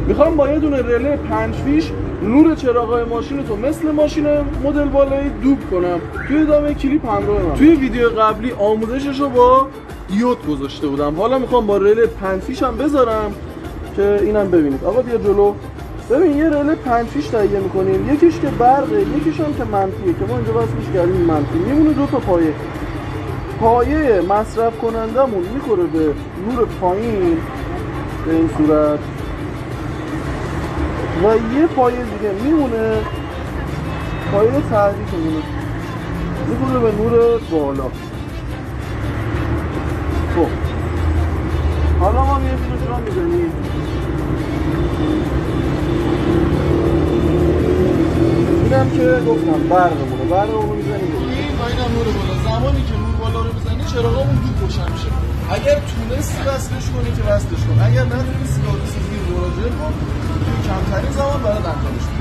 میخوام با یه دونه رله 5 فیش نور چراغای ماشینتو مثل ماشین مدل بالایی دوب کنم. توی ادامه کلیپ همراه من. توی ویدیو قبلی آموزششو با دیود گذاشته بودم. حالا میخوام با رله 5 فیش هم بذارم که اینم ببینید. آقا بیا جلو. ببین یه رله 5 فیش تهیه میکنیم، یکیش که برقه، یکیش هم که منفیه که ما اینجا وصلش کردیم منفی. میمونه دو تا پایه مصرف کنندمون میخوره به نور پایین به این صورت و یه پایه دیگه میمونه پایه تحریکمونه میخوره به نور بالا. خب حالا ما یه فیلش را میزنیم. اینم که گفتم برقمونو میزنیم و اینم نور بالا. زمانی که نور بالا رو میزنی چراغامون دود روشن میشه. اگر تونستی وصلش کنی که وصلش کن، اگر نتونستی که زیر مراجعه کن، کمترین زمان برات انجامش بده.